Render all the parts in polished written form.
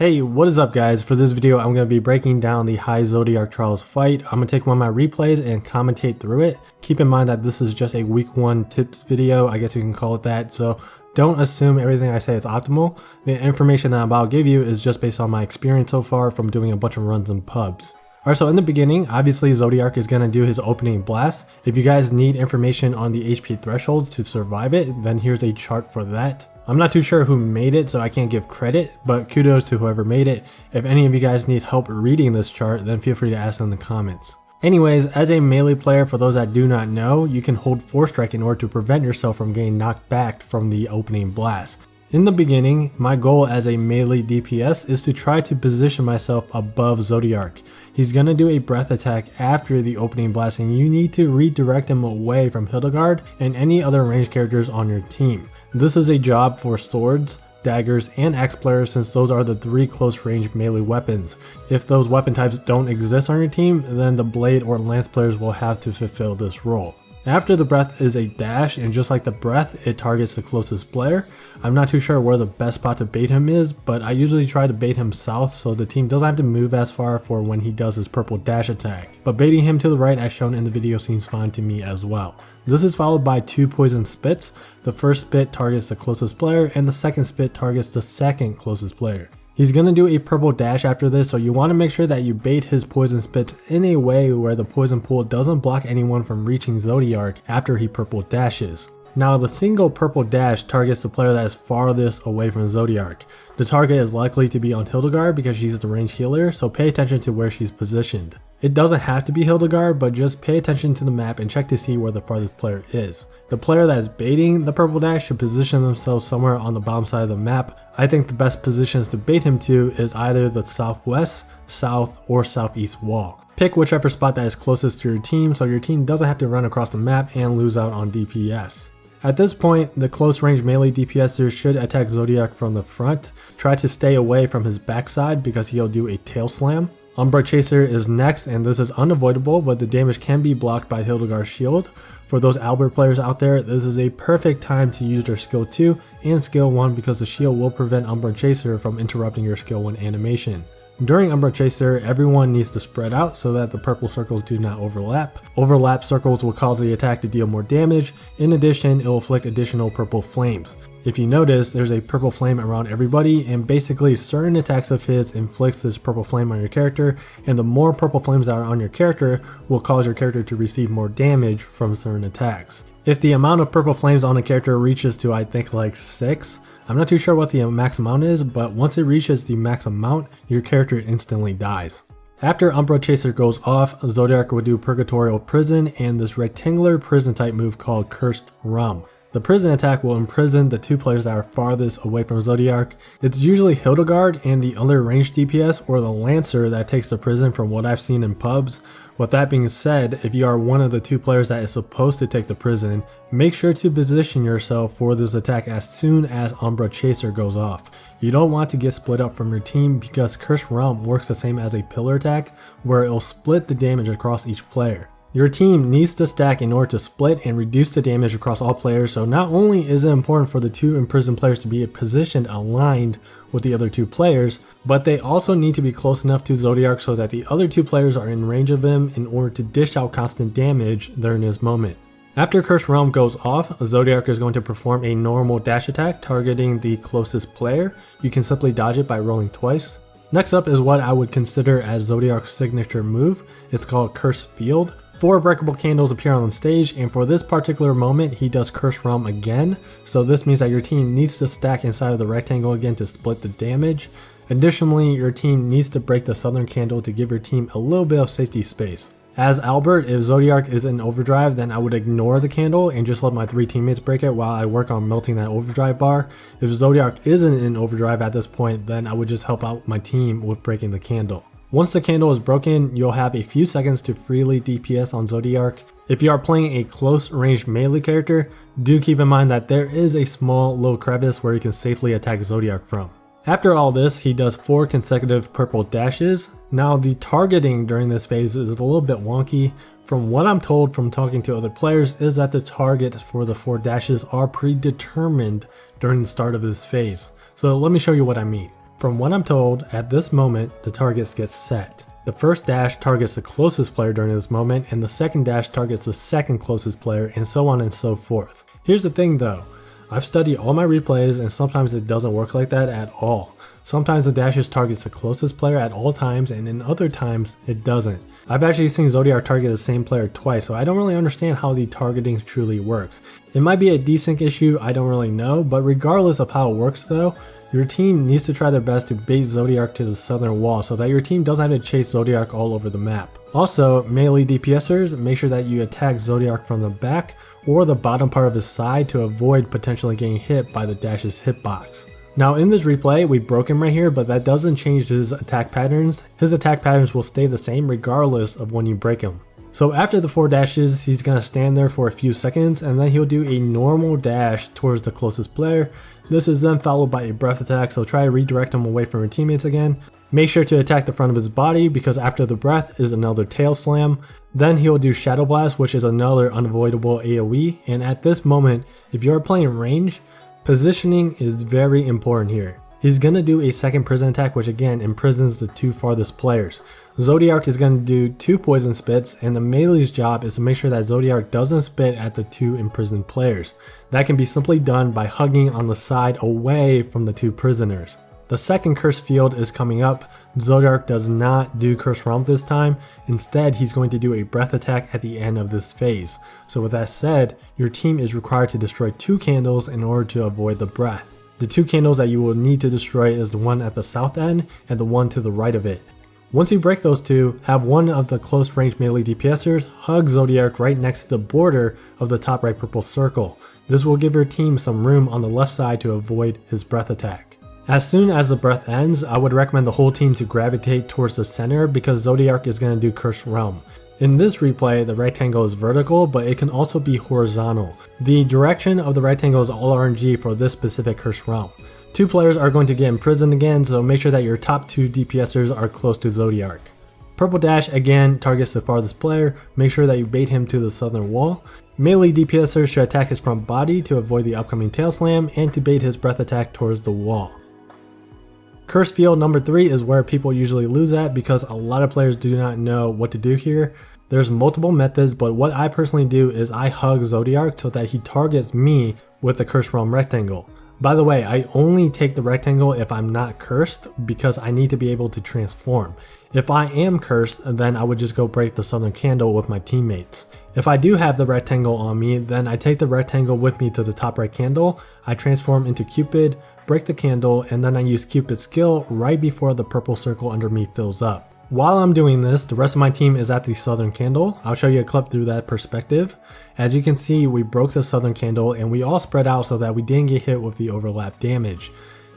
Hey, what is up guys? For this video I'm going to be breaking down the High Zodiark Trials fight. I'm going to take one of my replays and commentate through it. Keep in mind that this is just a week 1 tips video, I guess you can call it that, so don't assume everything I say is optimal. The information that I'm about to give you is just based on my experience so far from doing a bunch of runs in pubs. Alright, so in the beginning, obviously Zodiark is going to do his opening blast. If you guys need information on the HP thresholds to survive it, then here's a chart for that. I'm not too sure who made it, so I can't give credit, but kudos to whoever made it. If any of you guys need help reading this chart, then feel free to ask in the comments. Anyways, as a melee player, for those that do not know, you can hold 4 strike in order to prevent yourself from getting knocked back from the opening blast. In the beginning, my goal as a melee DPS is to try to position myself above Zodiark. He's gonna do a breath attack after the opening blast and you need to redirect him away from Hildegard and any other ranged characters on your team. This is a job for swords, daggers, and axe players since those are the 3 close range melee weapons. If those weapon types don't exist on your team, then the blade or lance players will have to fulfill this role. After the breath is a dash, and just like the breath, it targets the closest player. I'm not too sure where the best spot to bait him is, but I usually try to bait him south so the team doesn't have to move as far for when he does his purple dash attack. But baiting him to the right as shown in the video seems fine to me as well. This is followed by 2 poison spits. The first spit targets the closest player and the second spit targets the second closest player. He's going to do a purple dash after this, so you want to make sure that you bait his poison spits in a way where the poison pool doesn't block anyone from reaching Zodiark after he purple dashes. Now the single purple dash targets the player that is farthest away from Zodiark. The target is likely to be on Hildegard because she's the ranged healer, so pay attention to where she's positioned. It doesn't have to be Hildegard, but just pay attention to the map and check to see where the farthest player is. The player that is baiting the purple dash should position themselves somewhere on the bottom side of the map. I think the best positions to bait him to is either the southwest, south, or southeast wall. Pick whichever spot that is closest to your team so your team doesn't have to run across the map and lose out on DPS. At this point, the close range melee DPSers should attack Zodiark from the front. Try to stay away from his backside because he'll do a tail slam. Umbra Chaser is next, and this is unavoidable, but the damage can be blocked by Hildegard's shield. For those Albert players out there, this is a perfect time to use your skill 2 and skill 1 because the shield will prevent Umbra Chaser from interrupting your skill 1 animation. During Umbra Chaser, everyone needs to spread out so that the purple circles do not overlap. Overlap circles will cause the attack to deal more damage. In addition, it will inflict additional purple flames. If you notice, there's a purple flame around everybody, and basically certain attacks of his inflicts this purple flame on your character, and the more purple flames that are on your character will cause your character to receive more damage from certain attacks. If the amount of purple flames on a character reaches to I think like 6, I'm not too sure what the max amount is, but once it reaches the max amount, your character instantly dies. After Umbra Chaser goes off, Zodiark will do Purgatorial Prison and this rectangular prison type move called Cursed Realm. The prison attack will imprison the 2 players that are farthest away from Zodiark. It's usually Hildegard and the other ranged DPS or the Lancer that takes the prison from what I've seen in pubs. With that being said, if you are one of the 2 players that is supposed to take the prison, make sure to position yourself for this attack as soon as Umbra Chaser goes off. You don't want to get split up from your team because Cursed Realm works the same as a pillar attack where it will split the damage across each player. Your team needs to stack in order to split and reduce the damage across all players, so not only is it important for the 2 imprisoned players to be positioned aligned with the other 2 players, but they also need to be close enough to Zodiark so that the other 2 players are in range of him in order to dish out constant damage during this moment. After Cursed Realm goes off, Zodiark is going to perform a normal dash attack targeting the closest player. You can simply dodge it by rolling twice. Next up is what I would consider as Zodiark's signature move. It's called Cursed Field. 4 breakable candles appear on the stage, and for this particular moment he does Cursed Realm again, so this means that your team needs to stack inside of the rectangle again to split the damage. Additionally, your team needs to break the southern candle to give your team a little bit of safety space. As Albert, if Zodiark is in overdrive, then I would ignore the candle and just let my 3 teammates break it while I work on melting that overdrive bar. If Zodiark isn't in overdrive at this point, then I would just help out my team with breaking the candle. Once the candle is broken, you'll have a few seconds to freely DPS on Zodiark. If you are playing a close range melee character, do keep in mind that there is a small little crevice where you can safely attack Zodiark from. After all this, he does 4 consecutive purple dashes. Now the targeting during this phase is a little bit wonky. From what I'm told from talking to other players is that the targets for the 4 dashes are predetermined during the start of this phase. So let me show you what I mean. From what I'm told, at this moment, the targets get set. The first dash targets the closest player during this moment, and the second dash targets the second closest player, and so on and so forth. Here's the thing though, I've studied all my replays and sometimes it doesn't work like that at all. Sometimes the dashes targets the closest player at all times, and in other times it doesn't. I've actually seen Zodiark target the same player twice, so I don't really understand how the targeting truly works. It might be a desync issue, I don't really know, but regardless of how it works though, your team needs to try their best to bait Zodiark to the southern wall so that your team doesn't have to chase Zodiark all over the map. Also, melee DPSers, make sure that you attack Zodiark from the back or the bottom part of his side to avoid potentially getting hit by the dash's hitbox. Now in this replay, we broke him right here, but that doesn't change his attack patterns. His attack patterns will stay the same regardless of when you break him. So after the 4 dashes, he's going to stand there for a few seconds and then he'll do a normal dash towards the closest player. This is then followed by a breath attack, so try to redirect him away from your teammates again. Make sure to attack the front of his body because after the breath is another tail slam. Then he'll do Shadow Blast, which is another unavoidable AoE, and at this moment, if you're playing range, positioning is very important here. He's going to do a second prison attack, which again imprisons the 2 farthest players. Zodiark is going to do 2 poison spits, and the melee's job is to make sure that Zodiark doesn't spit at the 2 imprisoned players. That can be simply done by hugging on the side away from the 2 prisoners. The second curse field is coming up. Zodiark does not do Curse Realm this time. Instead, he's going to do a breath attack at the end of this phase. So with that said, your team is required to destroy 2 candles in order to avoid the breath. The 2 candles that you will need to destroy is the one at the south end and the one to the right of it. Once you break those 2, have one of the close range melee DPSers hug Zodiark right next to the border of the top right purple circle. This will give your team some room on the left side to avoid his breath attack. As soon as the breath ends, I would recommend the whole team to gravitate towards the center because Zodiark is going to do Curse Realm. In this replay, the rectangle is vertical, but it can also be horizontal. The direction of the rectangle is all RNG for this specific Curse Realm. 2 players are going to get imprisoned again, so make sure that your top 2 DPSers are close to Zodiark. Purple Dash again targets the farthest player, make sure that you bait him to the southern wall. Melee DPSers should attack his front body to avoid the upcoming tail slam and to bait his breath attack towards the wall. Curse field number 3 is where people usually lose at because a lot of players do not know what to do here. There's multiple methods, but what I personally do is I hug Zodiark so that he targets me with the Curse Realm rectangle. By the way, I only take the rectangle if I'm not cursed because I need to be able to transform. If I am cursed, then I would just go break the southern candle with my teammates. If I do have the rectangle on me, then I take the rectangle with me to the top right candle, I transform into Cupid, break the candle, and then I use Cupid's skill right before the purple circle under me fills up. While I'm doing this, the rest of my team is at the southern candle. I'll show you a clip through that perspective. As you can see, we broke the southern candle and we all spread out so that we didn't get hit with the overlap damage.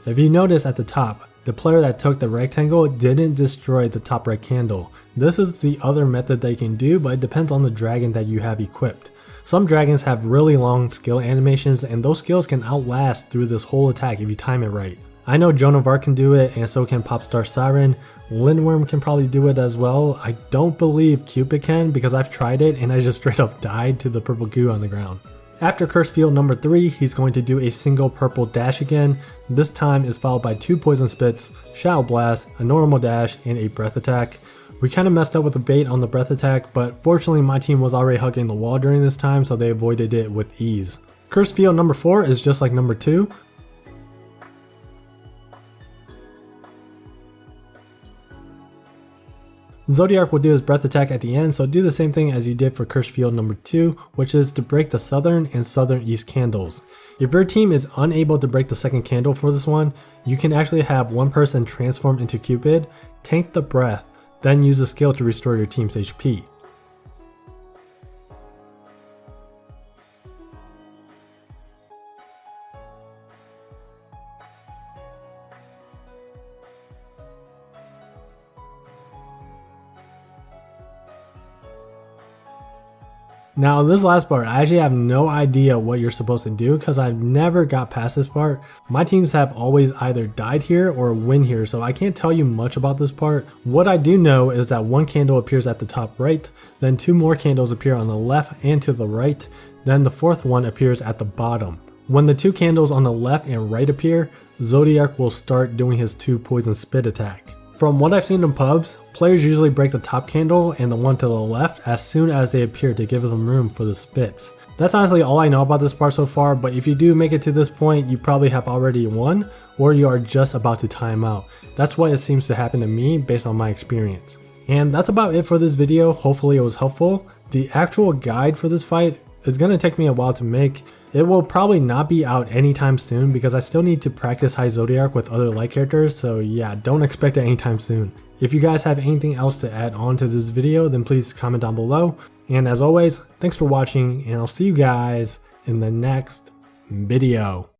If you notice at the top, the player that took the rectangle didn't destroy the top right candle. This is the other method that you can do, but it depends on the dragon that you have equipped. Some dragons have really long skill animations and those skills can outlast through this whole attack if you time it right. I know Joan of Arc can do it and so can Popstar Siren. Lindworm can probably do it as well. I don't believe Cupid can because I've tried it and I just straight up died to the purple goo on the ground. After curse field number 3, he's going to do a single purple dash again. This time is followed by 2 poison spits, Shadow Blast, a normal dash, and a breath attack. We kind of messed up with the bait on the breath attack, but fortunately my team was already hugging the wall during this time, so they avoided it with ease. Curse field number 4 is just like number 2. Zodiark will do his breath attack at the end, so do the same thing as you did for curse field number 2, which is to break the southern and southern east candles. If your team is unable to break the second candle for this one, you can actually have one person transform into Cupid, tank the breath, then use the skill to restore your team's HP. Now this last part, I actually have no idea what you're supposed to do because I've never got past this part. My teams have always either died here or win here, so I can't tell you much about this part. What I do know is that one candle appears at the top right, then 2 more candles appear on the left and to the right, then the 4th one appears at the bottom. When the 2 candles on the left and right appear, Zodiark will start doing his 2 poison spit attack. From what I've seen in pubs, players usually break the top candle and the one to the left as soon as they appear to give them room for the spits. That's honestly all I know about this part so far, but if you do make it to this point, you probably have already won, or you are just about to time out. That's what it seems to happen to me based on my experience. And that's about it for this video. Hopefully it was helpful. The actual guide for this fight is going to take me a while to make. It will probably not be out anytime soon because I still need to practice High Zodiark with other light characters, so yeah, don't expect it anytime soon. If you guys have anything else to add on to this video, then please comment down below. And as always, thanks for watching, and I'll see you guys in the next video.